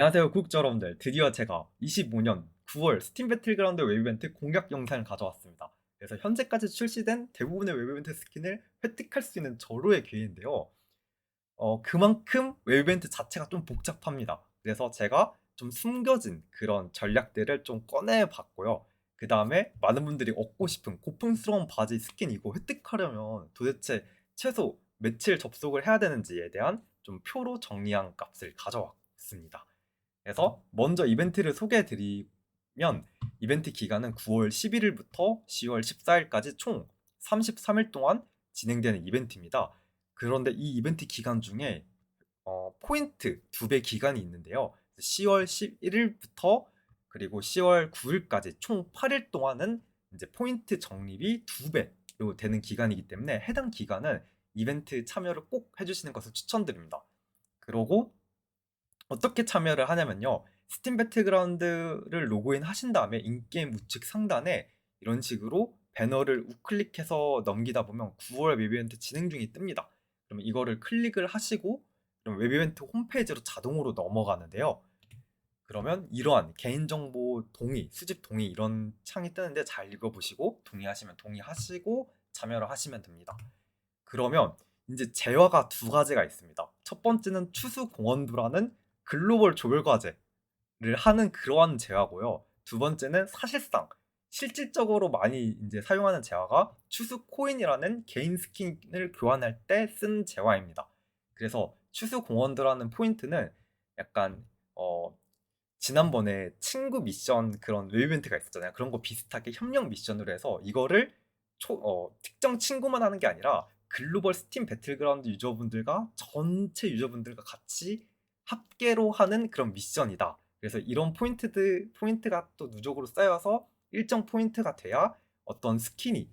안녕하세요, 구독자 여러분들. 드디어 제가 25년 9월 스팀 배틀그라운드 웹 이벤트 공략 영상을 가져왔습니다. 그래서 현재까지 출시된 대부분의 웹 이벤트 스킨을 획득할 수 있는 절호의 기회인데요. 그만큼 웹 이벤트 자체가 좀 복잡합니다. 그래서 제가 좀 숨겨진 그런 전략들을 좀 꺼내봤고요. 그 다음에 많은 분들이 얻고 싶은 고풍스러운 바지 스킨 이거 획득하려면 도대체 최소 며칠 접속을 해야 되는지에 대한 좀 표로 정리한 값을 가져왔습니다. 그래서 먼저 이벤트를 소개해 드리면 이벤트 기간은 9월 11일부터 10월 14일까지 총 33일 동안 진행되는 이벤트입니다. 그런데 이 이벤트 기간 중에 포인트 2배 기간이 있는데요. 10월 11일부터 그리고 10월 9일까지 총 8일 동안은 이제 포인트 적립이 2배로 되는 기간이기 때문에 해당 기간은 이벤트 참여를 꼭 해주시는 것을 추천드립니다. 그리고 어떻게 참여를 하냐면요. 스팀 배틀그라운드를 로그인 하신 다음에 인게임 우측 상단에 이런 식으로 배너를 우클릭해서 넘기다 보면 9월 웹 이벤트 진행 중이 뜹니다. 그럼 이거를 클릭을 하시고 그럼 웹 이벤트 홈페이지로 자동으로 넘어가는데요. 그러면 이러한 개인정보 동의, 수집 동의 이런 창이 뜨는데 잘 읽어보시고 동의하시면 동의하시고 참여를 하시면 됩니다. 그러면 이제 재화가 두 가지가 있습니다. 첫 번째는 추수공원부라는 글로벌 조별 과제를 하는 그러한 재화고요. 두 번째는 사실상 실질적으로 많이 이제 사용하는 재화가 추수 코인이라는 개인 스킨을 교환할 때 쓴 재화입니다. 그래서 추수 공원드라는 포인트는 약간 지난번에 친구 미션 그런 웹 이벤트가 있었잖아요. 그런 거 비슷하게 협력 미션으로 해서 이거를 특정 친구만 하는 게 아니라 글로벌 스팀 배틀그라운드 유저분들과 전체 유저분들과 같이 합계로 하는 그런 미션이다. 그래서 이런 포인트가 또 누적으로 쌓여서 일정 포인트가 돼야 어떤 스킨이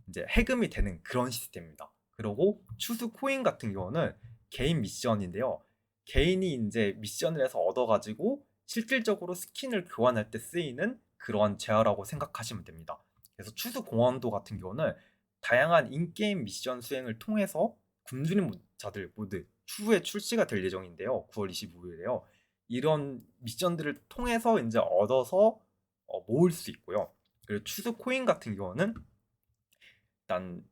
이제 해금이 되는 그런 시스템입니다. 그리고 추수 코인 같은 경우는 개인 미션인데요. 개인이 이제 미션을 해서 얻어가지고 실질적으로 스킨을 교환할 때 쓰이는 그러한 재화라고 생각하시면 됩니다. 그래서 추수 공원도 같은 경우는 다양한 인게임 미션 수행을 통해서 굶주린 자들 모두 추후에 출시가 될 예정인데요. 9월 25일에요. 이런 미션들을 통해서 이제 얻어서 모을 수 있고요. 그리고 추수 코인 같은 경우는 일단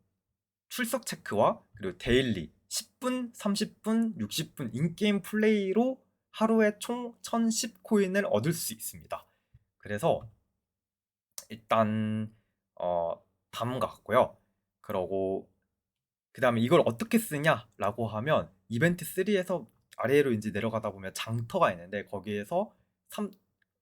출석 체크와 그리고 데일리 10분, 30분, 60분 인게임 플레이로 하루에 총 1010 코인을 얻을 수 있습니다. 그래서 일단 다음과 같고요. 그러고 그 다음에 이걸 어떻게 쓰냐라고 하면 이벤트 3에서 아래로 이제 내려가다 보면 장터가 있는데 거기에서 3,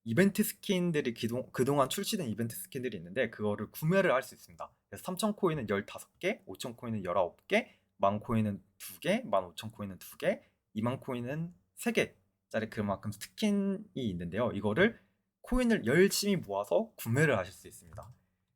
이벤트 스킨들이 그동안 출시된 이벤트 스킨들이 있는데 그거를 구매를 할 수 있습니다. 그래서 3,000 코인은 15개, 5,000 코인은 19개, 10,000 코인은 2개, 15,000 코인은 2개, 20,000 코인은 3개짜리 그만큼 스킨이 있는데요. 이거를 코인을 열심히 모아서 구매를 하실 수 있습니다.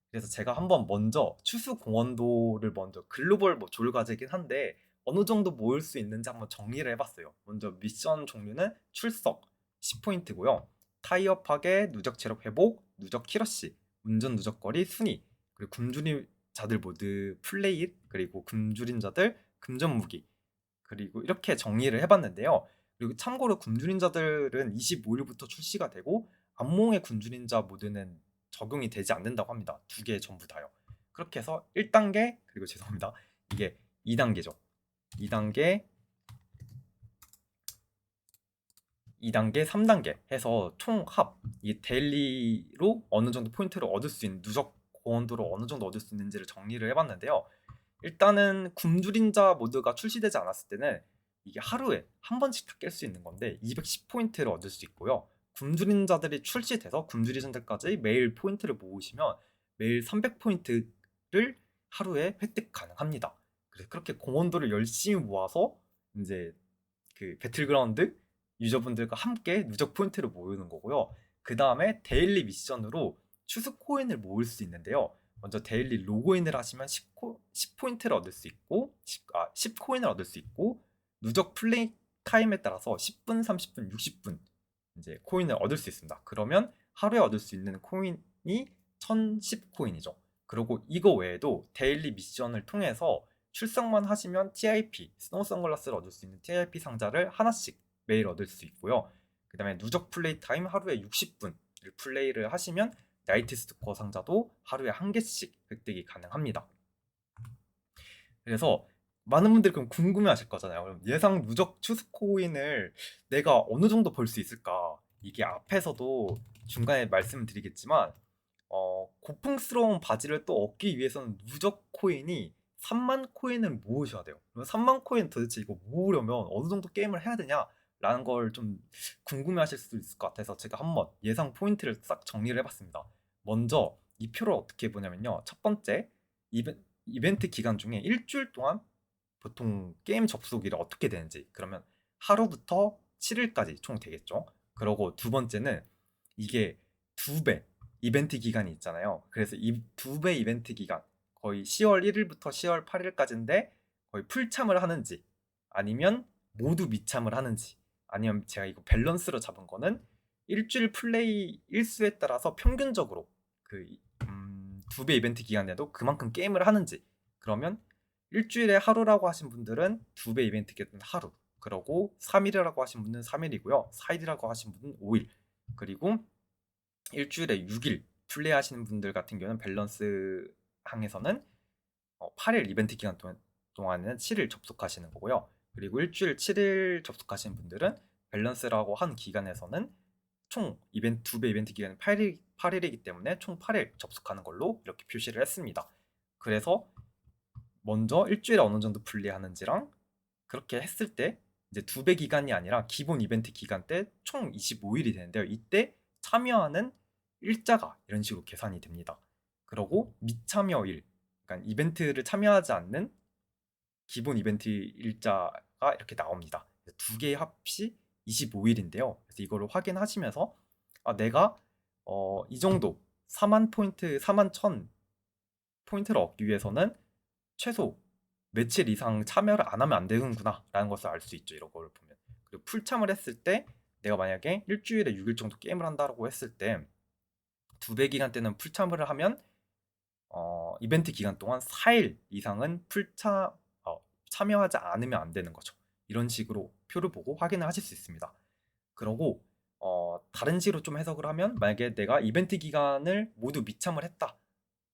그래서 제가 한번 먼저 추수 공헌도를 먼저 글로벌 뭐 조율 과제긴 한데 어느 정도 모을 수 있는지 한번 정리를 해봤어요. 먼저 미션 종류는 출석 10포인트고요. 타이어 파괴, 누적 체력 회복, 누적 키러시, 운전 누적 거리 순위, 그리고 굶주림자들 모두 플레이, 그리고 굶주림자들 금전 무기, 그리고 이렇게 정리를 해봤는데요. 그리고 참고로 굶주림자들은 25일부터 출시가 되고 악몽의 굶주림자 모드는 적용이 되지 않는다고 합니다. 두 개 전부 다요. 그렇게 해서 1단계 그리고 죄송합니다. 이게 2단계죠. 2단계, 2단계, 3단계 해서 총합 이 데일리로 어느 정도 포인트를 얻을 수 있는 누적 고원도를 어느 정도 얻을 수 있는지를 정리를 해봤는데요. 일단은 굶주린자 모드가 출시되지 않았을 때는 이게 하루에 한 번씩 다 깰 수 있는 건데 210포인트를 얻을 수 있고요. 굶주린자들이 출시돼서 굶주린자들까지 매일 포인트를 모으시면 매일 300포인트를 하루에 획득 가능합니다. 그래서 그렇게 공원도를 열심히 모아서 이제 그 배틀그라운드 유저분들과 함께 누적 포인트를 모으는 거고요. 그 다음에 데일리 미션으로 추수 코인을 모을 수 있는데요. 먼저 데일리 로그인을 하시면 10포인트를 얻을 수 있고 10코인을 얻을 수 있고 누적 플레이 타임에 따라서 10분, 30분, 60분 이제 코인을 얻을 수 있습니다. 그러면 하루에 얻을 수 있는 코인이 1010코인이죠. 그리고 이거 외에도 데일리 미션을 통해서 출석만 하시면 TIP, 스노우 선글라스를 얻을 수 있는 TIP 상자를 하나씩 매일 얻을 수 있고요. 그 다음에 누적 플레이 타임 하루에 60분을 플레이를 하시면 나이트 스토커 상자도 하루에 한 개씩 획득이 가능합니다. 그래서 많은 분들이 그럼 궁금해하실 거잖아요. 그럼 예상 누적 추수 코인을 내가 어느 정도 벌 수 있을까? 이게 앞에서도 중간에 말씀드리겠지만 고풍스러운 바지를 또 얻기 위해서는 누적 코인이 3만 코인을 모으셔야 돼요. 그럼 3만 코인 도대체 이거 모으려면 어느 정도 게임을 해야 되냐? 라는 걸 좀 궁금해하실 수도 있을 것 같아서 제가 한번 예상 포인트를 싹 정리를 해봤습니다. 먼저 이 표를 어떻게 보냐면요. 첫 번째, 이벤트 기간 중에 일주일 동안 보통 게임 접속일이 어떻게 되는지, 그러면 하루부터 7일까지 총 되겠죠. 그러고 두 번째는 이게 2배 이벤트 기간이 있잖아요. 그래서 이 2배 이벤트 기간, 거의 10월 1일부터 10월 8일까지인데 거의 풀참을 하는지 아니면 모두 미참을 하는지, 아니면 제가 이거 밸런스로 잡은 거는 일주일 플레이 일수에 따라서 평균적으로 그 2배 이벤트 기간에도 그만큼 게임을 하는지. 그러면 일주일에 하루라고 하신 분들은 2배 이벤트 기간 하루, 그러고 3일이라고 하신 분은 3일이고요. 4일이라고 하신 분은 5일, 그리고 일주일에 6일 플레이 하시는 분들 같은 경우는 밸런스 항에서는 8일 이벤트 기간 동안에는 7일 접속하시는 거고요. 그리고 일주일 7일 접속하시는 분들은 밸런스라고 한 기간에서는 총 이벤트 2배 이벤트 기간은 8일이기 때문에 총 8일 접속하는 걸로 이렇게 표시를 했습니다. 그래서 먼저 일주일에 어느 정도 플레이하는지랑 그렇게 했을 때 이제 2배 기간이 아니라 기본 이벤트 기간 때 총 25일이 되는데요. 이때 참여하는 일자가 이런 식으로 계산이 됩니다. 그리고 미참여일, 그러니까 이벤트를 참여하지 않는 기본 이벤트 일자가 이렇게 나옵니다. 두 개의 합이 25일인데요. 그래서 이거를 확인하시면서 내가 이 정도 4만 포인트, 4만 1천 포인트를 얻기 위해서는 최소 며칠 이상 참여를 안 하면 안 되는구나 라는 것을 알 수 있죠. 이런 걸 보면. 그리고 풀참을 했을 때 내가 만약에 일주일에 6일 정도 게임을 한다고 했을 때 2배 기간 때는 풀참을 하면 이벤트 기간 동안 4일 이상은 참여하지 않으면 안 되는 거죠. 이런 식으로 표를 보고 확인을 하실 수 있습니다. 그러고 다른 식으로 좀 해석을 하면, 만약에 내가 이벤트 기간을 모두 미참을 했다.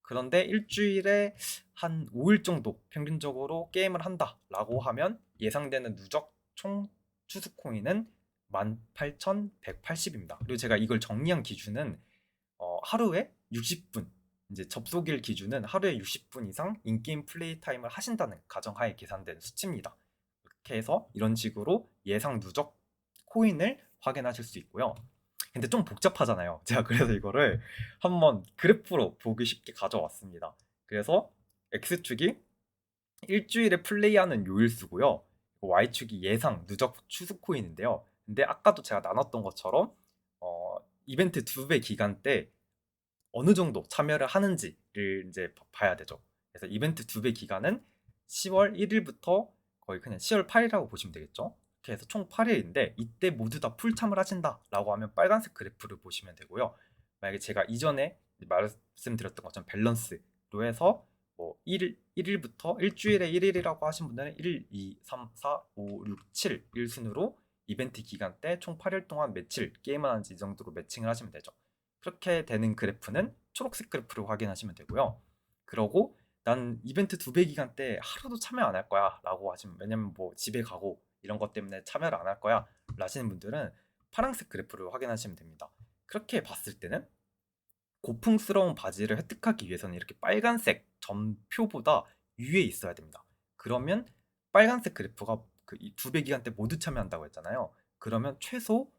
그런데 일주일에 한 5일 정도 평균적으로 게임을 한다라고 하면 예상되는 누적 총 추수 코인은 18,180입니다. 그리고 제가 이걸 정리한 기준은 하루에 60분, 이제 접속일 기준은 하루에 60분 이상 인게임 플레이 타임을 하신다는 가정하에 계산된 수치입니다. 이렇게 해서 이런 식으로 예상 누적 코인을 확인하실 수 있고요. 근데 좀 복잡하잖아요. 제가 그래서 이거를 한번 그래프로 보기 쉽게 가져왔습니다. 그래서 X축이 일주일에 플레이하는 요일수고요. Y축이 예상 누적 추수 코인인데요. 근데 아까도 제가 나눴던 것처럼 이벤트 2배 기간 때 어느 정도 참여를 하는지를 이제 봐야 되죠. 그래서 이벤트 2배 기간은 10월 1일부터 거의 그냥 10월 8일이라고 보시면 되겠죠. 이렇게 해서 총 8일인데 이때 모두 다 풀참을 하신다라고 하면 빨간색 그래프를 보시면 되고요. 만약에 제가 이전에 말씀드렸던 것처럼 밸런스로 해서 뭐 1일부터 일주일에 1일이라고 하신 분들은 1, 2, 3, 4, 5, 6, 7 일순으로 이벤트 기간 때 총 8일 동안 며칠 게임을 하는지 이 정도로 매칭을 하시면 되죠. 그렇게 되는 그래프는 초록색 그래프를 확인하시면 되고요. 그러고 난 이벤트 2배 기간 때 하루도 참여 안 할 거야 라고 하시면, 왜냐면 뭐 집에 가고 이런 것 때문에 참여를 안 할 거야 라시는 분들은 파란색 그래프를 확인하시면 됩니다. 그렇게 봤을 때는 고풍스러운 바지를 획득하기 위해서는 이렇게 빨간색 점표보다 위에 있어야 됩니다. 그러면 빨간색 그래프가 그 2배 기간 때 모두 참여한다고 했잖아요. 그러면 최소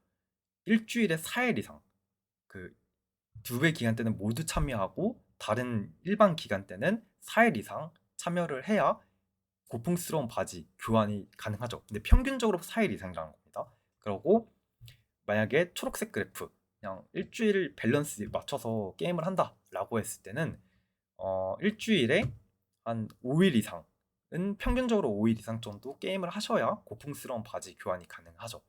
일주일에 4일 이상, 그 2배 기간 때는 모두 참여하고 다른 일반 기간 때는 4일 이상 참여를 해야 고풍스러운 바지 교환이 가능하죠. 근데 평균적으로 4일 이상이라는 겁니다. 그리고 만약에 초록색 그래프, 그냥 일주일 밸런스 맞춰서 게임을 한다라고 했을 때는 일주일에 한 5일 이상은, 평균적으로 5일 이상 정도 게임을 하셔야 고풍스러운 바지 교환이 가능하죠.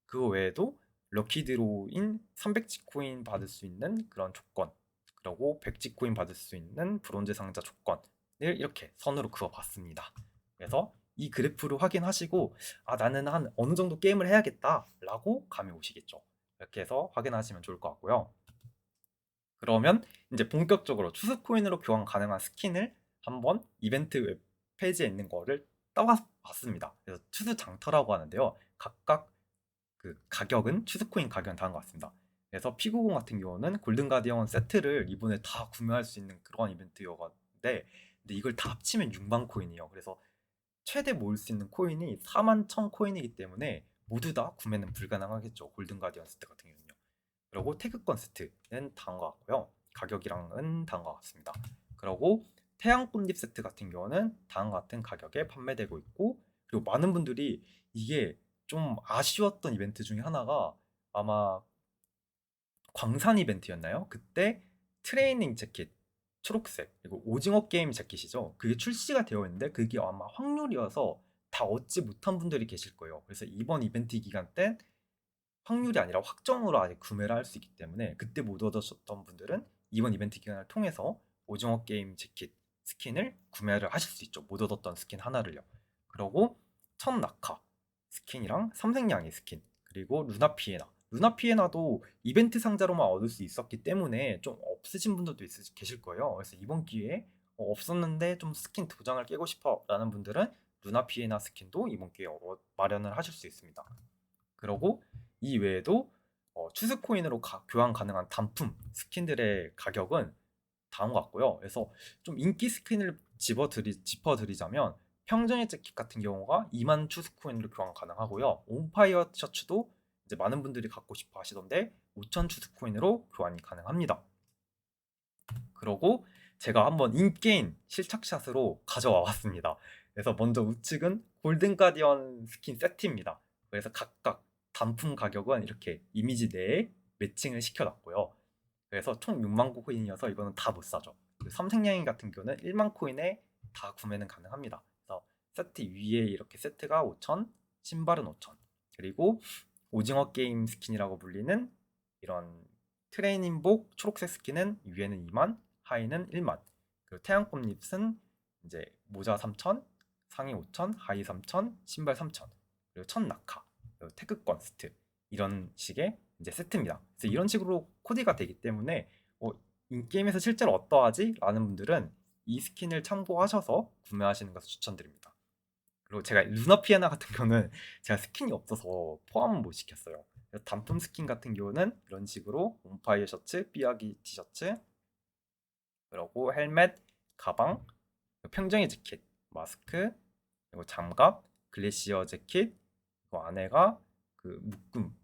그 외에도 럭키드로인 300지코인 받을 수 있는 그런 조건, 그리고 100지코인 받을 수 있는 브론즈 상자 조건을 이렇게 선으로 그어봤습니다. 그래서 이 그래프를 확인하시고 나는 한 어느 정도 게임을 해야겠다 라고 감이 오시겠죠. 이렇게 해서 확인하시면 좋을 것 같고요. 그러면 이제 본격적으로 추스코인으로 교환 가능한 스킨을 한번 이벤트 웹페이지에 있는 거를 따와봤습니다. 그래서 추스 장터라고 하는데요. 각각 그 가격은 추스코인 가격은 다른 것 같습니다. 그래서 피구공 같은 경우는 골든 가디언 세트를 이번에 다 구매할 수 있는 그런 이벤트였는데, 근데 이걸 다 합치면 6만 코인이에요. 그래서 최대 모을 수 있는 코인이 4만 1천 코인이기 때문에 모두 다 구매는 불가능하겠죠. 골든 가디언 세트 같은 경우는요. 그리고 태극권 세트는 다른 것 같고요. 가격이랑은 다른 것 같습니다. 그리고 태양꽃잎 세트 같은 경우는 다음과 같은 가격에 판매되고 있고, 그리고 많은 분들이 이게 좀 아쉬웠던 이벤트 중에 하나가 아마 광산 이벤트였나요? 그때 트레이닝 재킷 초록색 그리고 오징어 게임 재킷이죠. 그게 출시가 되어 있는데 그게 아마 확률이어서 다 얻지 못한 분들이 계실 거예요. 그래서 이번 이벤트 기간 때 확률이 아니라 확정으로 아직 구매를 할 수 있기 때문에 그때 못 얻으셨던 분들은 이번 이벤트 기간을 통해서 오징어 게임 재킷 스킨을 구매를 하실 수 있죠. 못 얻었던 스킨 하나를요. 그리고 첫 낙하 스킨이랑 삼색냥이 스킨 그리고 루나 피에나 루나 피에나도 이벤트 상자로만 얻을 수 있었기 때문에 좀 없으신 분들도 계실 거예요. 그래서 이번 기회에 없었는데 좀 스킨 도장을 깨고 싶어 라는 분들은 루나 피에나 스킨도 이번 기회에 마련을 하실 수 있습니다. 그리고 이 외에도 추스코인으로 교환 가능한 단품 스킨들의 가격은 다음 것 같고요. 그래서 좀 인기 스킨을 짚어드리자면 평정의 재킷 같은 경우가 2만 추스코인으로 교환 가능하고요. 온파이어 셔츠도 이제 많은 분들이 갖고 싶어 하시던데 5천 추스코인으로 교환이 가능합니다. 그리고 제가 한번 인게임 실착샷으로 가져와 봤습니다. 그래서 먼저 우측은 골든 가디언 스킨 세트입니다. 그래서 각각 단품 가격은 이렇게 이미지 내에 매칭을 시켜놨고요. 그래서 총 6만 코인이어서 이거는 다 못 사죠. 삼색양인 같은 경우는 1만 코인에 다 구매는 가능합니다. 그래서 세트 위에 이렇게 세트가 5천, 신발은 5천, 그리고 오징어 게임 스킨이라고 불리는 이런 트레이닝복 초록색 스킨은 위에는 2만, 하의는 1만. 그리고 태양꽃잎은 이제 모자 3천, 상의 5천, 하의 3천, 신발 3천. 그리고 첫 낙하, 그리고 태극권 세트 이런 식의 이제 세트입니다. 그래서 이런 식으로 코디가 되기 때문에 인게임에서 실제로 어떠하지? 라는 분들은 이 스킨을 참고하셔서 구매하시는 것을 추천드립니다. 그리고 제가 루나 피아나 같은 경우는 제가 스킨이 없어서 포함은 못 시켰어요. 단품 스킨 같은 경우는 이런 식으로 온파이어 셔츠, 삐아기 티셔츠, 그리고 헬멧, 가방, 평정의 재킷, 마스크, 그리고 장갑, 글래시어 재킷, 그리고 안에가 그 묶음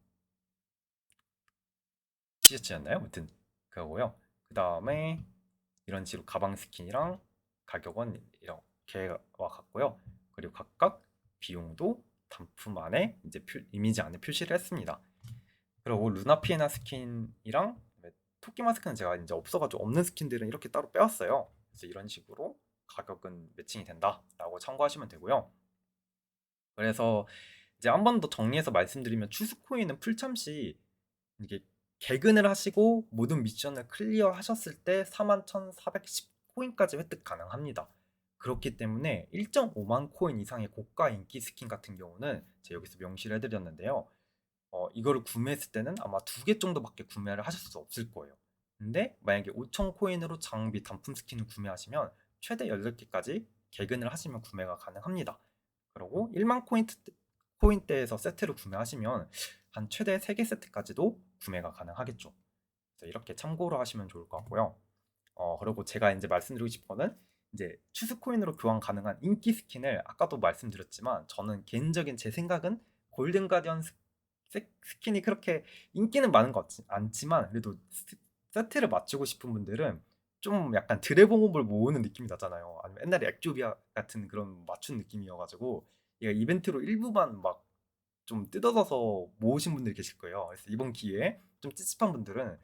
티셔츠였나요? 아무튼 그거고요. 그 다음에 이런 식으로 가방 스킨이랑 가격은 이렇게와 같고요. 그리고 각각 비용도 단품 안에 이제 이미지 안에 표시를 했습니다. 그리고 루나 피에나 스킨이랑 토끼 마스크는 제가 이제 없어가지고 없는 스킨들은 이렇게 따로 빼왔어요. 그래서 이런 식으로 가격은 매칭이 된다라고 참고하시면 되고요. 그래서 이제 한 번 더 정리해서 말씀드리면 추스코인은 풀참 시 이게 개근을 하시고 모든 미션을 클리어 하셨을 때 41,410 코인까지 획득 가능합니다. 그렇기 때문에 1.5만 코인 이상의 고가 인기 스킨 같은 경우는 제가 여기서 명시를 해드렸는데요. 이거를 구매했을 때는 아마 2개 정도밖에 구매를 하실 수 없을 거예요. 근데 만약에 5천 코인으로 장비 단품 스킨을 구매하시면 최대 8개까지 개근을 하시면 구매가 가능합니다. 그리고 1만 코인대에서 세트를 구매하시면 한 최대 3개 세트까지도 구매가 가능하겠죠. 그래서 이렇게 참고로 하시면 좋을 것 같고요. 그리고 제가 이제 말씀드리고 싶은 거는 이제 추스코인으로 교환 가능한 인기 스킨을 아까도 말씀드렸지만 저는 개인적인 제 생각은 골든 가디언 스킨이 그렇게 인기는 많은 것 같지 않지만 그래도 세트를 맞추고 싶은 분들은 좀 약간 드래곤볼 모으는 느낌이 나잖아요. 아니면 옛날에 액조비아 같은 그런 맞춘 느낌이어가지고 얘가 이벤트로 일부만 막 좀 뜯어져서 모으신 분들이 계실 거예요. 그래서 이번 기회에 좀 찝찝한 분들은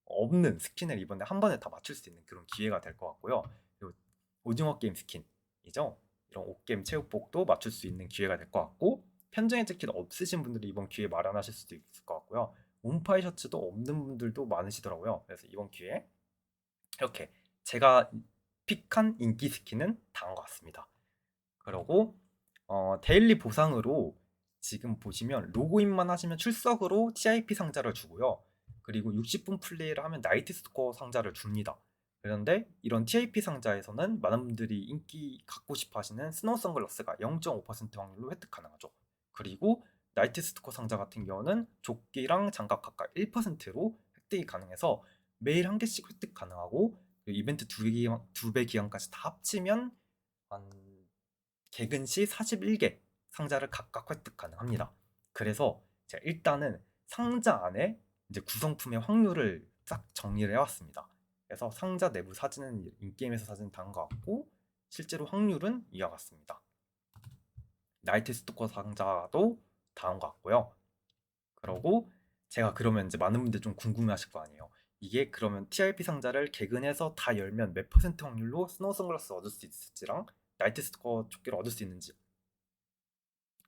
없는 스킨을 이번에 한 번에 다 맞출 수 있는 그런 기회가 될 것 같고요. 그리고 오징어 게임 스킨이죠. 이런 옷게임 체육복도 맞출 수 있는 기회가 될 것 같고 편정의 재킷 없으신 분들이 이번 기회에 마련하실 수도 있을 것 같고요. 온파이 셔츠도 없는 분들도 많으시더라고요. 그래서 이번 기회에 이렇게 제가 픽한 인기 스킨은 다음 것 같습니다. 그리고 데일리 보상으로 지금 보시면 로그인만 하시면 출석으로 TIP 상자를 주고요. 그리고 60분 플레이를 하면 나이트 스코어 상자를 줍니다. 그런데 이런 TIP 상자에서는 많은 분들이 인기 갖고 싶어 하시는 스노우 선글라스가 0.5% 확률로 획득 가능하죠. 그리고 나이트 스코어 상자 같은 경우는 조끼랑 장갑 각각 1%로 획득이 가능해서 매일 한 개씩 획득 가능하고 이벤트 2배 기간까지 다 합치면 한 개근 시 41개 상자를 각각 획득 가능합니다. 그래서 제가 일단은 상자 안에 이제 구성품의 확률을 싹 정리를 해왔습니다. 그래서 상자 내부 사진은 인게임에서 사진 다은 것 같고 실제로 확률은 이와 같습니다. 나이트 스토커 상자도 다음 것 같고요. 그러고 제가 그러면 이제 많은 분들 좀 궁금해하실 거 아니에요. 이게 그러면 TRP 상자를 개근해서 다 열면 몇 퍼센트 확률로 스노우 선글라스 얻을 수 있을지랑 나이트 스토커 조끼를 얻을 수 있는지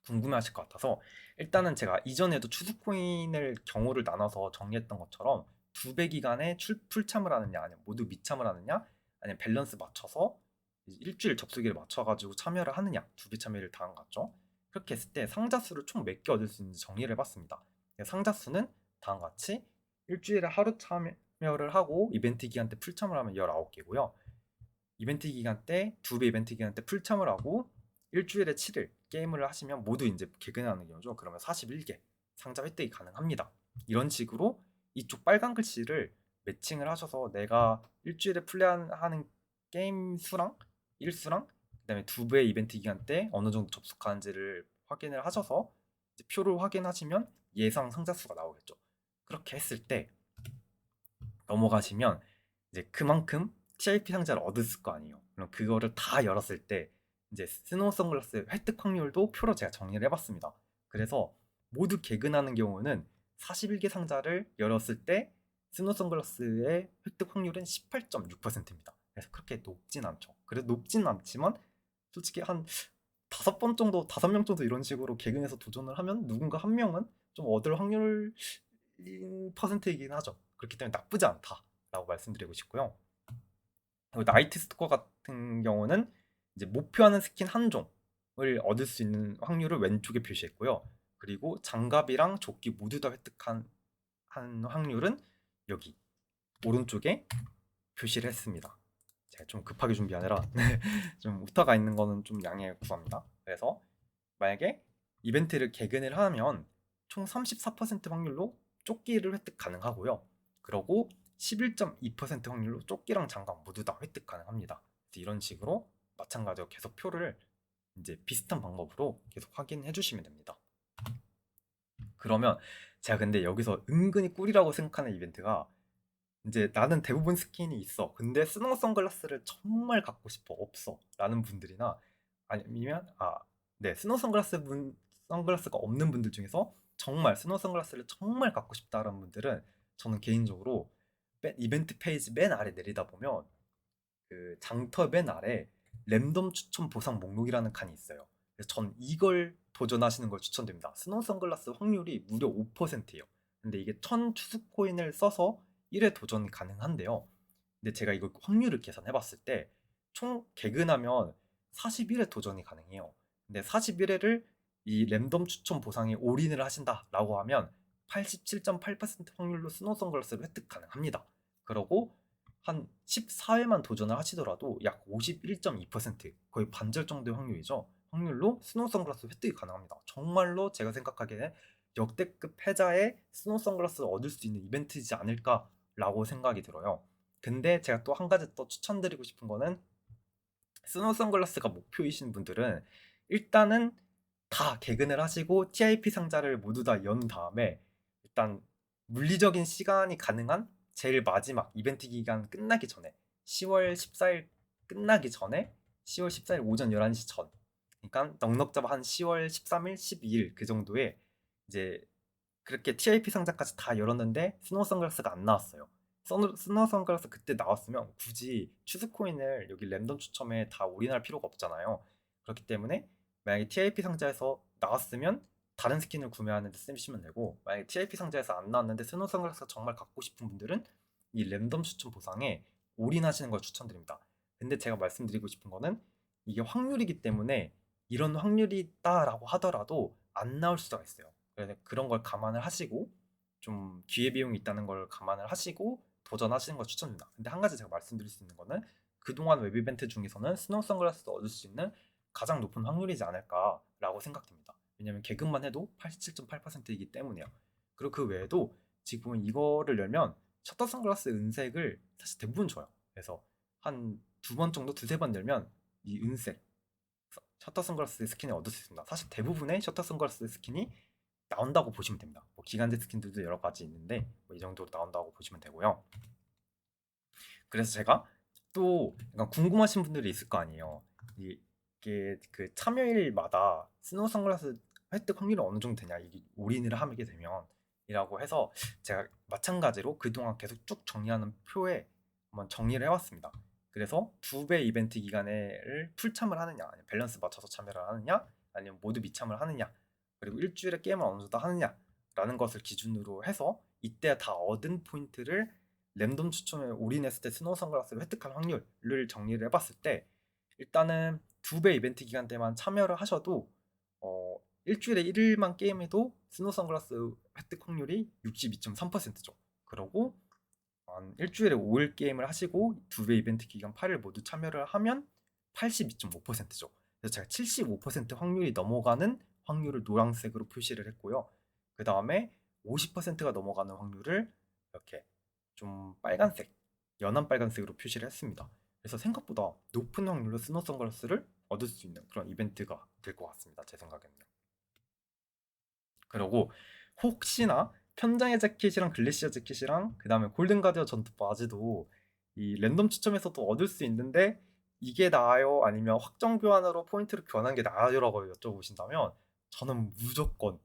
궁금해하실 것 같아서 일단은 제가 이전에도 추수코인을 경우를 나눠서 정리했던 것처럼 2배 기간에 풀참을 하느냐 아니면 모두 미참을 하느냐 아니면 밸런스 맞춰서 일주일 접수기를 맞춰가지고 참여를 하느냐 2배 참여를 다한 것 같죠. 그렇게 했을 때 상자 수를 총 몇 개 얻을 수 있는지 정리를 해봤습니다. 상자 수는 다음과 같이 일주일에 하루 참여를 하고 이벤트 기간 때 풀참을 하면 19개고요. 이벤트 기간 때 2배 이벤트 기간 때 풀참을 하고 일주일에 7일 게임을 하시면 모두 이제 개근하는 경우죠. 그러면 41개 상자 획득이 가능합니다. 이런 식으로 이쪽 빨간 글씨를 매칭을 하셔서 내가 일주일에 플레이하는 게임 수랑 일수랑 그다음에 2배 이벤트 기간 때 어느 정도 접속하는지를 확인을 하셔서 이제 표를 확인하시면 예상 상자 수가 나오겠죠. 그렇게 했을 때 넘어가시면 이제 그만큼 TIP 상자를 얻었을 거 아니에요. 그럼 그거를 다 열었을 때 이제 스노우 선글라스 획득 확률도 표로 제가 정리를 해봤습니다. 그래서 모두 개근하는 경우는 41개 상자를 열었을 때 스노우 선글라스의 획득 확률은 18.6%입니다. 그래서 그렇게 높진 않죠. 그래도 높진 않지만 솔직히 한 5번 정도, 5명 정도 이런 식으로 개근해서 도전을 하면 누군가 한 명은 좀 얻을 확률인 퍼센트이긴 하죠. 그렇기 때문에 나쁘지 않다라고 말씀드리고 싶고요. 그리고 나이트 스토커 같은 경우는 이제 목표하는 스킨 한 종을 얻을 수 있는 확률을 왼쪽에 표시했고요. 그리고 장갑이랑 조끼 모두 다 획득한 확률은 여기 오른쪽에 표시를 했습니다. 제가 좀 급하게 준비하느라 좀 오타가 있는 거는 좀 양해 구합니다. 그래서 만약에 이벤트를 개근을 하면 총 34% 확률로 조끼를 획득 가능하고요. 그리고 11.2% 확률로 조끼랑 장갑 모두 다 획득 가능합니다. 이런 식으로 마찬가지로 계속 표를 이제 비슷한 방법으로 계속 확인해 주시면 됩니다. 그러면 제가 근데 여기서 은근히 꿀이라고 생각하는 이벤트가 이제 나는 대부분 스킨이 있어. 근데 스노우 선글라스를 정말 갖고 싶어. 없어. 라는 분들이나 아니면 네, 선글라스가 없는 분들 중에서 정말 스노우 선글라스를 정말 갖고 싶다라는 분들은 저는 개인적으로 이벤트 페이지 맨 아래 내리다 보면 그 장터 맨 아래 랜덤 추천 보상 목록이라는 칸이 있어요. 그래서 전 이걸 도전하시는 걸 추천드립니다. 스노우 선글라스 확률이 무려 5%예요. 근데 이게 1000 추수 코인을 써서 1회 도전이 가능한데요. 근데 제가 이거 확률을 계산해 봤을 때 총 개근하면 41회 도전이 가능해요. 근데 41회를 이 랜덤 추천 보상에 올인을 하신다라고 하면 87.8% 확률로 스노우 선글라스를 획득 가능합니다. 그러고 한 14회만 도전을 하시더라도 약 51.2% 거의 반절 정도의 확률이죠. 확률로 스노우 선글라스 획득이 가능합니다. 정말로 제가 생각하기에는 역대급 패자의 스노우 선글라스를 얻을 수 있는 이벤트이지 않을까라고 생각이 들어요. 근데 제가 또 한 가지 또 추천드리고 싶은 거는 스노우 선글라스가 목표이신 분들은 일단은 다 개근을 하시고 TIP 상자를 모두 다 연 다음에 일단 물리적인 시간이 가능한 제일 마지막 이벤트 기간 끝나기 전에 10월 14일 끝나기 전에 10월 14일 오전 11시 전 그러니까 넉넉 잡아 한 10월 13일, 12일 그 정도에 이제 그렇게 TIP 상자까지 다 열었는데 스노우 선글라스가 안 나왔어요. 스노우 선글라스 그때 나왔으면 굳이 추스코인을 여기 랜덤 추첨에 다 올인할 필요가 없잖아요. 그렇기 때문에 만약에 TIP 상자에서 나왔으면 다른 스킨을 구매하는데 쓰시면 되고 만약에 TIP 상자에서 안 나왔는데 스노우 선글라스가 정말 갖고 싶은 분들은 이 랜덤 추첨 보상에 올인하시는 걸 추천드립니다. 근데 제가 말씀드리고 싶은 거는 이게 확률이기 때문에 이런 확률이 있다라고 하더라도 안 나올 수가 있어요. 그래서 그런 걸 감안을 하시고 좀 기회비용이 있다는 걸 감안을 하시고 도전하시는 걸 추천드립니다. 근데 한 가지 제가 말씀드릴 수 있는 거는 그동안 웹 이벤트 중에서는 스노우 선글라스도 얻을 수 있는 가장 높은 확률이지 않을까라고 생각됩니다. 왜냐면 계급만 해도 87.8%이기 때문이에요. 그리고 그 외에도 지금 보면 이거를 열면 셔터 선글라스 은색을 사실 대부분 줘요. 그래서 한 두 번 정도, 두세 번 열면 이 은색 셔터 선글라스 스킨을 얻을 수 있습니다. 사실 대부분의 셔터 선글라스 스킨이 나온다고 보시면 됩니다. 뭐 기간제 스킨들도 여러 가지 있는데 뭐이 정도로 나온다고 보시면 되고요. 그래서 제가 또 약간 궁금하신 분들이 있을 거 아니에요. 이게 그 참여일마다 스노우 선글라스 획득 확률이 어느 정도 되냐, 이게 올인을 하게 되면 이라고 해서 제가 마찬가지로 그동안 계속 쭉 정리하는 표에 한번 정리를 해왔습니다. 그래서 2배 이벤트 기간을 풀 참을 하느냐, 아니면 밸런스 맞춰서 참여를 하느냐, 아니면 모두 미참을 하느냐, 그리고 일주일에 게임을 어느 정도 하느냐라는 것을 기준으로 해서 이때 다 얻은 포인트를 랜덤 추첨에 올인했을 때 스노우 선글라스를 획득할 확률을 정리를 해봤을 때 일단은 2배 이벤트 기간 때만 참여를 하셔도 일주일에 1일만 게임해도 스노우 선글라스 획득 확률이 62.3%죠. 그러고 일주일에 5일 게임을 하시고 2배 이벤트 기간 8일 모두 참여를 하면 82.5%죠. 그래서 제가 75% 확률이 넘어가는 확률을 노란색으로 표시를 했고요. 그 다음에 50%가 넘어가는 확률을 이렇게 좀 빨간색, 연한 빨간색으로 표시를 했습니다. 그래서 생각보다 높은 확률로 스노우 선글라스를 얻을 수 있는 그런 이벤트가 될 것 같습니다. 제 생각에는요. 그리고 혹시나 편장의 재킷이랑 글래시어 재킷이랑 그 다음에 골든 가디언 전투 바지도 이 랜덤 추첨에서도 얻을 수 있는데 이게 나아요? 아니면 확정 교환으로 포인트를 교환하는 게 나아요라고 여쭤보신다면 저는 무조건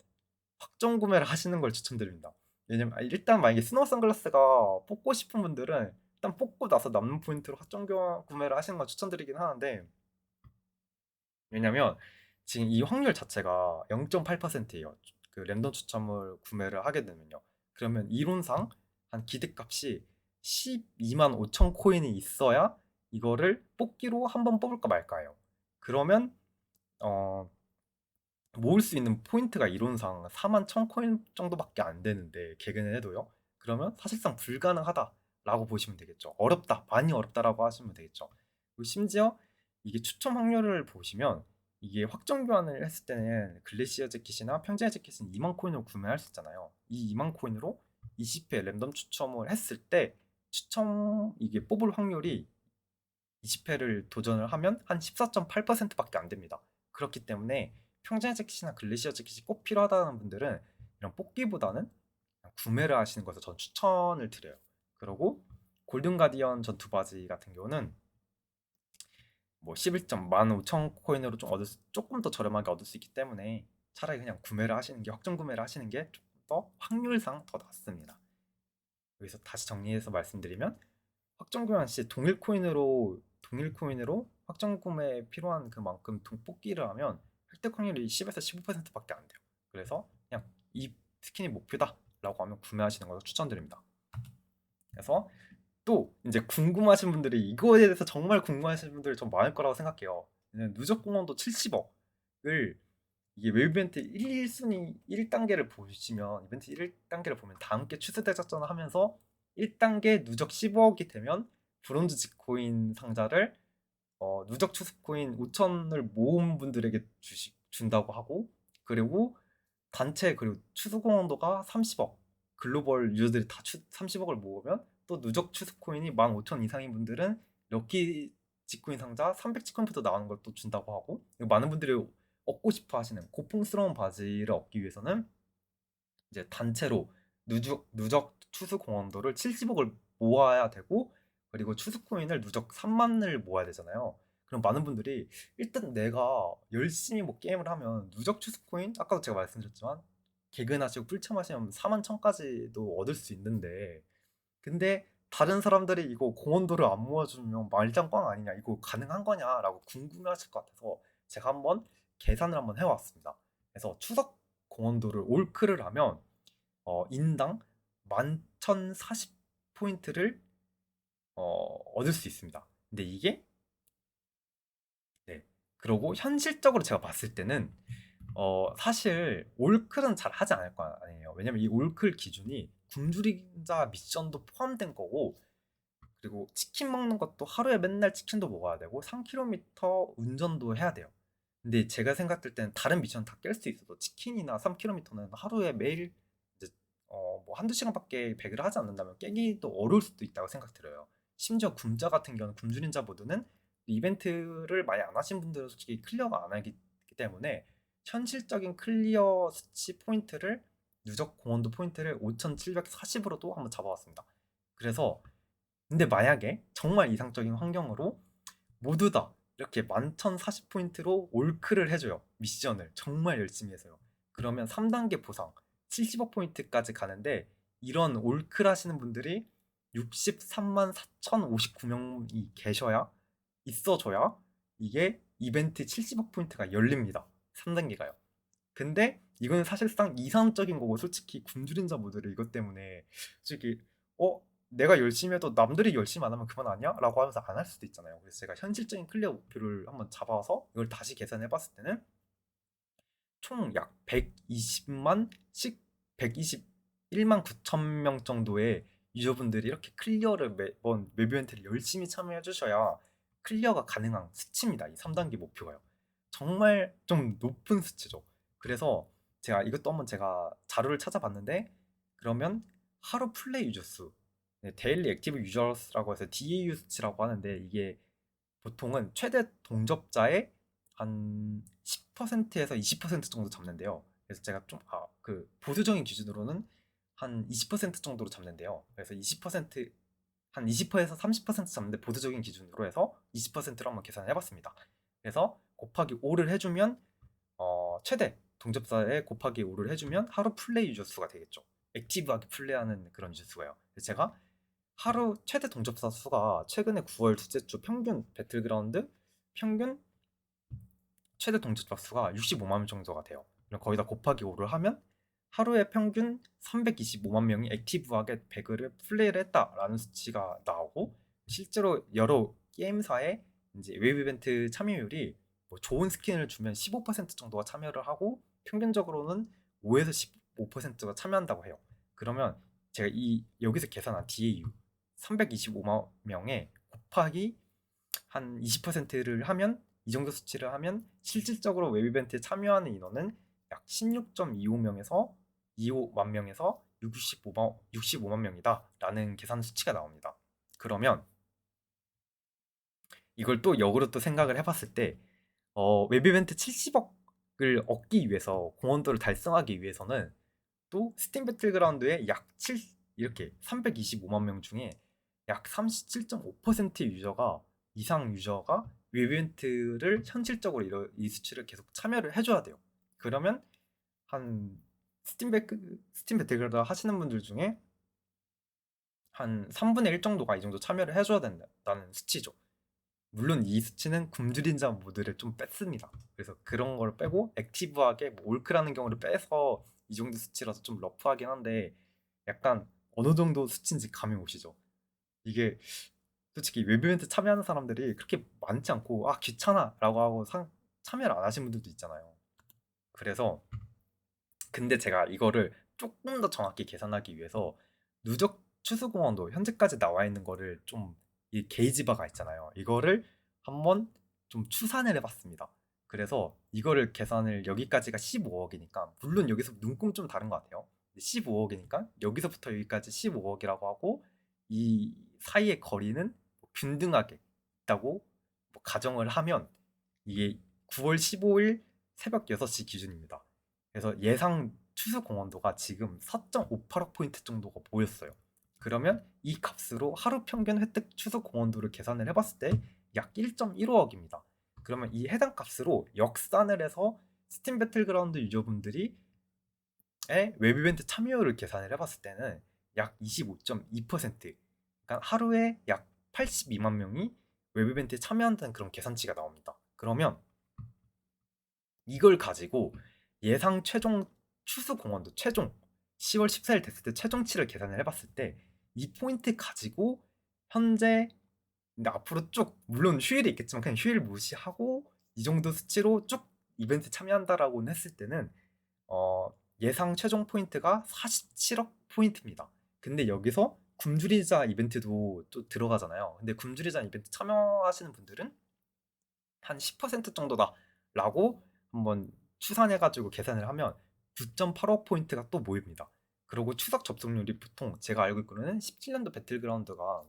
확정 구매를 하시는 걸 추천드립니다. 왜냐면 일단 만약에 스노우 선글라스가 뽑고 싶은 분들은 일단 뽑고 나서 남는 포인트로 확정 구매를 하시는 걸 추천드리긴 하는데, 왜냐면 지금 이 확률 자체가 0.8%예요. 그 랜덤 추첨을 구매를 하게 되면요. 그러면 이론상 한 기대값이 12만 5천 코인이 있어야 이거를 뽑기로 한번 뽑을까 말까요. 그러면 어 모을 수 있는 포인트가 이론상 4만 1천 코인 정도밖에 안 되는데 개근을 해도요. 그러면 사실상 불가능하다라고 보시면 되겠죠. 어렵다, 많이 어렵다라고 하시면 되겠죠. 그리고 심지어 이게 추첨 확률을 보시면 이게 확정 교환을 했을 때는 글래시어 재킷이나 평지의 재킷은 2만 코인으로 구매할 수 있잖아요. 이 2만 코인으로 20회 랜덤 추첨을 했을 때 추첨 이게 뽑을 확률이 20회를 도전을 하면 한 14.8%밖에 안 됩니다. 그렇기 때문에 평생 재킷이나 글래시어 재킷이 꼭 필요하다는 분들은 이런 뽑기보다는 구매를 하시는 것을 전 추천을 드려요. 그리고 골든 가디언 전투 바지 같은 경우는 뭐 11점 15,000 코인으로 조금 더 저렴하게 얻을 수 있기 때문에 차라리 그냥 구매를 하시는 게, 확정 구매를 하시는 게 조금 더 확률상 더 낫습니다. 여기서 다시 정리해서 말씀드리면 확정 교환 시 동일 코인으로 확정 구매에 필요한 그만큼 뽑기를 하면 획득 확률이 10에서 15%밖에 안 돼요. 그래서 그냥 이 스킨이 목표다라고 하면 구매하시는 것을 추천드립니다. 그래서 또 이제 궁금하신 분들이, 이거에 대해서 정말 궁금하신 분들이 좀 많을 거라고 생각해요. 누적 공헌도 70억을 이게 웹 이벤트 1순위 1단계를 보시면, 이벤트 1단계를 보면 다음 게 추세 대작전을 하면서 1단계 누적 15억이 되면 브론즈 지코인 상자를 누적 추수 코인 5천을 모은 분들에게 준다고 하고, 그리고 단체 그리고 추수 공헌도가 30억, 글로벌 유저들이 다 30억을 모으면 또 누적 추수 코인이 15,000 이상인 분들은 럭키 지코인 상자 300지코인부터 나오는 걸 또 준다고 하고, 그리고 많은 분들이 얻고 싶어 하시는 고풍스러운 바지를 얻기 위해서는 이제 단체로 누적 추수 공헌도를 70억을 모아야 되고, 그리고 추수 코인을 누적 3만을 모아야 되잖아요. 그럼 많은 분들이 일단 내가 열심히 뭐 게임을 하면 누적 추수 코인, 아까도 제가 말씀드렸지만 개근하시고 풀참하시면 4만 1천까지도 얻을 수 있는데, 근데 다른 사람들이 이거 공헌도를 안 모아주면 말짱 꽝 아니냐, 이거 가능한 거냐라고 궁금해하실 것 같아서 제가 한번 계산을 한번 해왔습니다. 그래서 추석 공헌도를 올크를 하면 인당 11,040포인트를 얻을 수 있습니다. 근데 이게 네. 그러고 현실적으로 제가 봤을 때는 사실 올클은 잘 하지 않을 거 아니에요. 왜냐면 이 올클 기준이 굶주린자 미션도 포함된 거고, 그리고 치킨 먹는 것도 하루에 맨날 치킨도 먹어야 되고 3km 운전도 해야 돼요. 근데 제가 생각할 때는 다른 미션 다 깰 수 있어도 치킨이나 3km는 하루에 매일 이제 뭐 한두 시간밖에 배그를 하지 않는다면 깨기도 어려울 수도 있다고 생각 들어요. 심지어 굶자 같은 경우는 굶주린자 모드는 이벤트를 많이 안 하신 분들은 솔직히 클리어가 안 하기 때문에 현실적인 클리어 수치 포인트를, 누적 공헌도 포인트를 5740으로도 한번 잡아봤습니다. 그래서 근데 만약에 정말 이상적인 환경으로 모두 다 이렇게 11,040포인트로 올크를 해줘요. 미션을 정말 열심히 해서요. 그러면 3단계 보상 70억 포인트까지 가는데, 이런 올클 하시는 분들이 63만 4,059명이 계셔야, 있어줘야 이게 이벤트 70억 포인트가 열립니다. 3단계가요. 근데 이건 사실상 이상적인 거고, 솔직히 굶주린 자 모드를 이것 때문에 솔직히 내가 열심히 해도 남들이 열심히 안 하면 그만 아니야? 라고 하면서 안 할 수도 있잖아요. 그래서 제가 현실적인 클리어 목표를 한번 잡아서 이걸 다시 계산해 봤을 때는 총 약 120만씩 121만 9천 명 정도의 유저분들이 이렇게 클리어를 매번 웹 이벤트를 열심히 참여해 주셔야 클리어가 가능한 수치입니다. 이 3단계 목표가요. 정말 좀 높은 수치죠. 그래서 제가 이것도 한번 제가 자료를 찾아봤는데, 그러면 하루 플레이 유저 수, 데일리 액티브 유저스라고 해서 DAU 수치라고 하는데, 이게 보통은 최대 동접자의 한 10%에서 20% 정도 잡는데요. 그래서 제가 좀 그 보수적인 기준으로는 한 20% 정도로 잡는데요. 그래서 20% 한 20%에서 30% 잡는데, 보수적인 기준으로 해서 20%로 한번 계산을 해봤습니다. 그래서 곱하기 5를 해주면 최대 동접자에 곱하기 5를 해주면 하루 플레이 유저 수가 되겠죠. 액티브하게 플레이하는 그런 유저 수가요. 그래서 제가 하루 최대 동접자 수가 최근에 9월 둘째 주 평균 배틀그라운드 평균 최대 동접자 수가 65만 명 정도가 돼요. 그럼 거기다 곱하기 5를 하면 하루에 평균 325만 명이 액티브하게 배그를 플레이를 했다라는 수치가 나오고, 실제로 여러 게임사의 이제 웹 이벤트 참여율이 뭐 좋은 스킨을 주면 15% 정도가 참여를 하고, 평균적으로는 5에서 15%가 참여한다고 해요. 그러면 제가 이 여기서 계산한 DAU 325만 명에 곱하기 한 20%를 하면, 이 정도 수치를 하면 실질적으로 웹 이벤트에 참여하는 인원은 약 16.25명에서 25만 명에서 65만 명이다라는 계산 수치가 나옵니다. 그러면 이걸 또 역으로 또 생각을 해봤을 때 웹 이벤트 70억을 얻기 위해서, 공헌도를 달성하기 위해서는 또 스팀 배틀그라운드의 약 7, 이렇게 325만 명 중에 약 37.5%의 유저가, 이상 유저가 웹 이벤트를 현실적으로 이 수치를 계속 참여를 해줘야 돼요. 그러면 한 스팀 배틀그라운드 하시는 분들 중에 한 3분의 1 정도가 이 정도 참여를 해줘야 된다는 수치죠. 물론 이 수치는 굶주린 자 모드를 좀 뺐습니다. 그래서 그런 걸 빼고 액티브하게 뭐 올크라는 경우를 빼서 이 정도 수치라서 좀 러프하긴 한데, 약간 어느 정도 수치인지 감이 오시죠? 이게 솔직히 웹 이벤트 참여하는 사람들이 그렇게 많지 않고, 귀찮아 라고 하고 참여를 안 하신 분들도 있잖아요. 그래서 근데 제가 이거를 조금 더 정확히 계산하기 위해서 누적 추수 공원도 현재까지 나와 있는 거를 좀, 이 게이지 바가 있잖아요. 이거를 한번 좀 추산을 해봤습니다. 그래서 이거를 계산을, 여기까지가 15억이니까 물론 여기서 눈금 좀 다른 것 같아요. 15억이니까 여기서부터 여기까지 15억이라고 하고, 이 사이의 거리는 뭐 균등하게 있다고 뭐 가정을 하면, 이게 9월 15일 새벽 6시 기준입니다. 그래서 예상 추수 공헌도가 지금 4.58억 포인트 정도가 보였어요. 그러면 이 값으로 하루 평균 획득 추수 공헌도를 계산을 해봤을 때 약 1.15억입니다. 그러면 이 해당 값으로 역산을 해서 스팀 배틀그라운드 유저분들이 웹 이벤트 참여율을 계산을 해봤을 때는 약 25.2%, 그러니까 하루에 약 82만 명이 웹 이벤트에 참여한다는 그런 계산치가 나옵니다. 그러면 이걸 가지고 예상 최종 추수 공헌도, 최종 10월 14일 됐을 때 최종치를 계산을 해봤을 때 이 포인트 가지고 현재, 근데 앞으로 쭉 물론 휴일이 있겠지만 그냥 휴일 무시하고 이 정도 수치로 쭉 이벤트 참여한다라고 했을 때는 예상 최종 포인트가 47억 포인트입니다. 근데 여기서 굶주리자 이벤트도 또 들어가잖아요. 근데 굶주리자 이벤트 참여하시는 분들은 한 10% 정도다라고 한번 추산해가지고 계산을 하면 9.8억 포인트가 또 모입니다. 그리고 추석 접속률이 보통 제가 알고 있고는 17년도 배틀그라운드가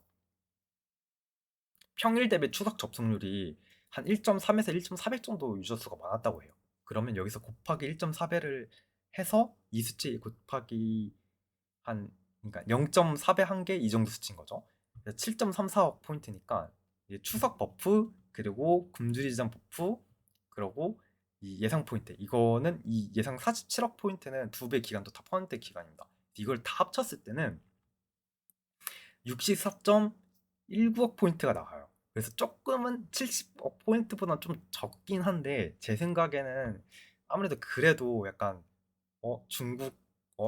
평일 대비 추석 접속률이 한 1.3에서 1.4배 정도 유저 수가 많았다고 해요. 그러면 여기서 곱하기 1.4배를 해서 이 수치 곱하기 한 그러니까 0.4배 한 개 이 정도 수치인 거죠. 7.34억 포인트니까 추석 버프 그리고 굶주리장 버프 그리고 이 예상 포인트 이거는 이 예상 47억 포인트는 두 배 기간도 다 포함된 기간입니다. 이걸 다 합쳤을 때는 64.19억 포인트가 나와요. 그래서 조금은 70억 포인트보다 좀 적긴 한데 제 생각에는 아무래도 그래도 약간 중국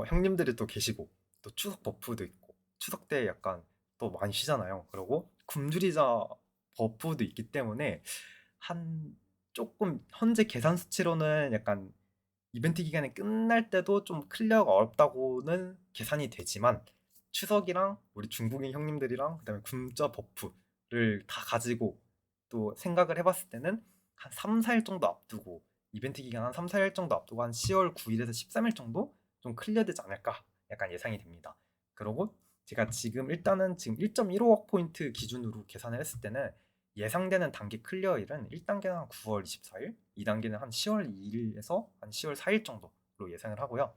형님들이 또 계시고 또 추석 버프도 있고 추석 때 약간 또 많이 쉬잖아요. 그리고 굶주리자 버프도 있기 때문에 한 조금 현재 계산 수치로는 약간 이벤트 기간이 끝날 때도 좀 클리어가 어렵다고는 계산이 되지만 추석이랑 우리 중국인 형님들이랑 그다음에 굶자 버프를 다 가지고 또 생각을 해봤을 때는 한 3, 4일 정도 앞두고 이벤트 기간 한 3, 4일 정도 앞두고 한 10월 9일에서 13일 정도 좀 클리어되지 않을까 약간 예상이 됩니다. 그리고 제가 지금 일단은 지금 1.15억 포인트 기준으로 계산을 했을 때는 예상되는 단기 클리어일은 1단계는 한 9월 24일, 2단계는 한 10월 2일에서 한 10월 4일 정도로 예상을 하고요.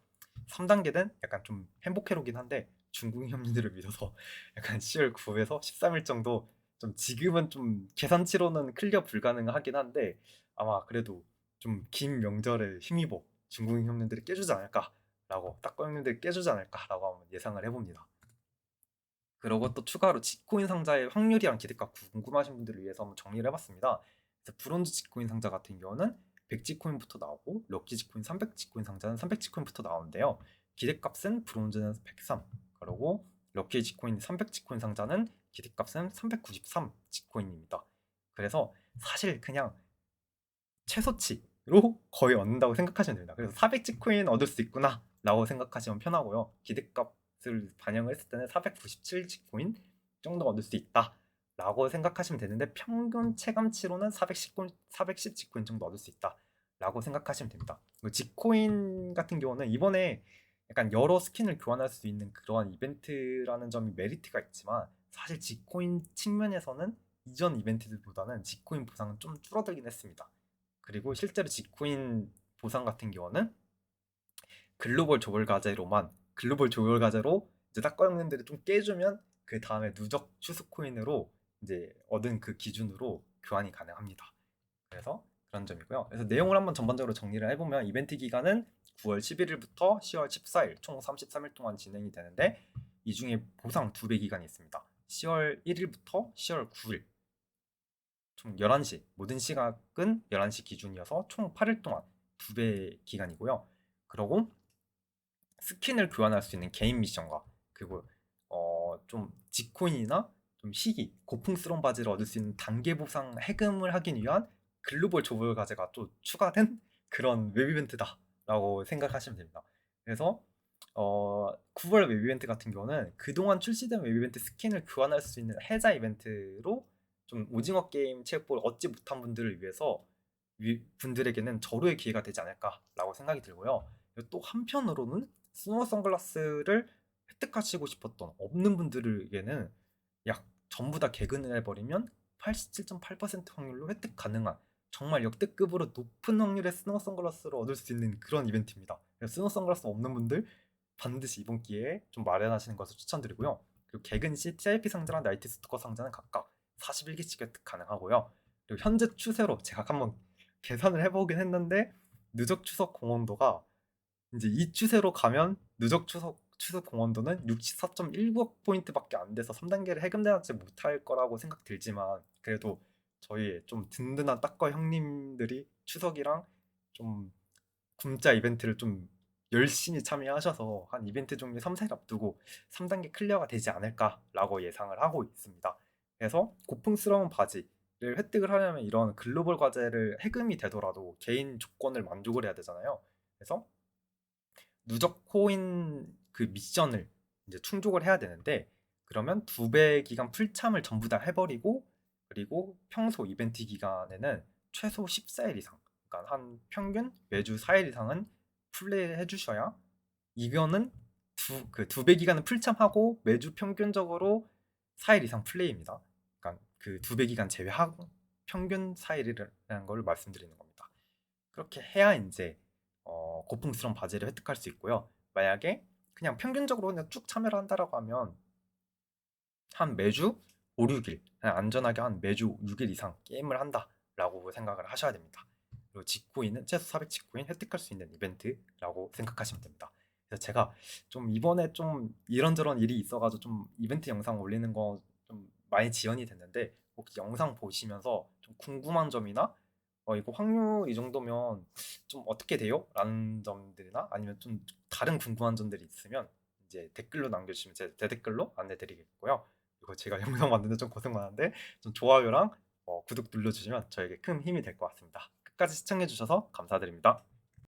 3단계는 약간 좀 행복회로긴 한데 중국 형님들을 믿어서 약간 10월 9에서 13일 정도 좀 지금은 좀 계산치로는 클리어 불가능하긴 한데 아마 그래도 좀 긴 명절에 힘입어 중국 형님들이 깨주지 않을까라고 딱꺼 형님들이 깨주지 않을까라고 한번 예상을 해봅니다. 그리고 또 추가로 지코인 상자의 확률이랑 기대값 궁금하신 분들을 위해서 한번 정리를 해봤습니다. 그래서 브론즈 지코인 상자 같은 경우는 100지코인부터 나오고 럭키 지코인 300지코인 상자는 300지코인부터 나오는데요. 기대값은 브론즈는 103, 그리고 럭키 지코인 300지코인 상자는 기대값은 393지코인입니다. 그래서 사실 그냥 최소치로 거의 얻는다고 생각하시면 됩니다. 그래서 400지코인 얻을 수 있구나 라고 생각하시면 편하고요. 기대값을 반영을 했을 때는 497지코인 정도 얻을 수 있다 라고 생각하시면 되는데 평균 체감치로는 410지코인 정도 얻을 수 있다 라고 생각하시면 됩니다. 지코인 같은 경우는 이번에 약간 여러 스킨을 교환할 수 있는 그러한 이벤트라는 점이 메리트가 있지만 사실 지코인 측면에서는 이전 이벤트들보다는 지코인 보상은 좀 줄어들긴 했습니다. 그리고 실제로 지코인 보상 같은 경우는 글로벌 조별 과제로 이제 딱거 형님들이 좀 깨주면 그 다음에 누적 추수 코인으로 이제 얻은 그 기준으로 교환이 가능합니다. 그래서 그런 점이고요. 그래서 내용을 한번 전반적으로 정리를 해보면 이벤트 기간은 9월 11일부터 10월 14일 총 33일 동안 진행이 되는데 이 중에 보상 2배 기간이 있습니다. 10월 1일부터 10월 9일 총 11시 모든 시각은 11시 기준이어서 총 8일 동안 2배 기간이고요. 그리고 스킨을 교환할 수 있는 개인 미션과 그리고 좀 지코인이나 좀 희귀 고풍스러운 바지를 얻을 수 있는 단계 보상 해금을 하기 위한 글로벌 조별 과제가 또 추가된 그런 웹 이벤트다라고 생각하시면 됩니다. 그래서 9월 웹 이벤트 같은 경우는 그동안 출시된 웹 이벤트 스킨을 교환할 수 있는 해자 이벤트로 좀 오징어 게임 체육복을 얻지 못한 분들을 위해서 분들에게는 절호의 기회가 되지 않을까라고 생각이 들고요. 또 한편으로는 스노우 선글라스를 획득하시고 싶었던 없는 분들에게는 약 전부 다 개근을 해버리면 87.8% 확률로 획득 가능한 정말 역대급으로 높은 확률의 스노우 선글라스를 얻을 수 있는 그런 이벤트입니다. 스노우 선글라스 없는 분들 반드시 이번 기회에 좀 마련하시는 것을 추천드리고요. 그리고 개근 시 CIP 상자랑 나이트 스토커 상자는 각각 41개씩 획득 가능하고요. 그리고 현재 추세로 제가 한번 계산을 해보긴 했는데 누적 추석 공헌도가 이제 이 추세로 가면 누적 추석 공헌도는 64.19억 포인트밖에 안 돼서 3단계를 해금되지 못할 거라고 생각 들지만 그래도 저희 좀 든든한 딱거 형님들이 추석이랑 좀 굶자 이벤트를 좀 열심히 참여하셔서 한 이벤트 종료 3, 4일 앞두고 3단계 클리어가 되지 않을까라고 예상을 하고 있습니다. 그래서 고풍스러운 바지 획득을 하려면 이런 글로벌 과제를 해금이 되더라도 개인 조건을 만족을 해야 되잖아요. 그래서 누적 코인 그 미션을 이제 충족을 해야 되는데, 그러면 2배 기간 풀참을 전부 다 해버리고, 그리고 평소 이벤트 기간에는 최소 14일 이상, 그러니까 한 평균 매주 4일 이상은 플레이를 해주셔야, 이거는 두 배 기간은 풀참하고 매주 평균적으로 4일 이상 플레이입니다. 그러니까 그 2배 기간 제외하고 평균 4일이라는 걸 말씀드리는 겁니다. 그렇게 해야 이제 고풍스러운 바지를 획득할 수 있고요. 만약에 그냥 평균적으로 그냥 쭉 참여를 한다라고 하면 한 매주 5, 6일, 그냥 안전하게 한 매주 6일 이상 게임을 한다라고 생각을 하셔야 됩니다. 그리고 직코인은 최소 400 직코인 획득할 수 있는 이벤트라고 생각하시면 됩니다. 그래서 제가 좀 이번에 좀 이런저런 일이 있어가지고 좀 이벤트 영상 올리는 거 좀 많이 지연이 됐는데, 혹시 영상 보시면서 좀 궁금한 점이나 이거 확률 이 정도면 좀 어떻게 돼요? 라는 점들이나 아니면 좀 다른 궁금한 점들이 있으면 이제 댓글로 남겨주시면 제 대댓글로 안내드리겠고요. 이거 제가 영상 만드는데 좀 고생 많은데 좀 좋아요랑 구독 눌러주시면 저에게 큰 힘이 될 것 같습니다. 끝까지 시청해주셔서 감사드립니다.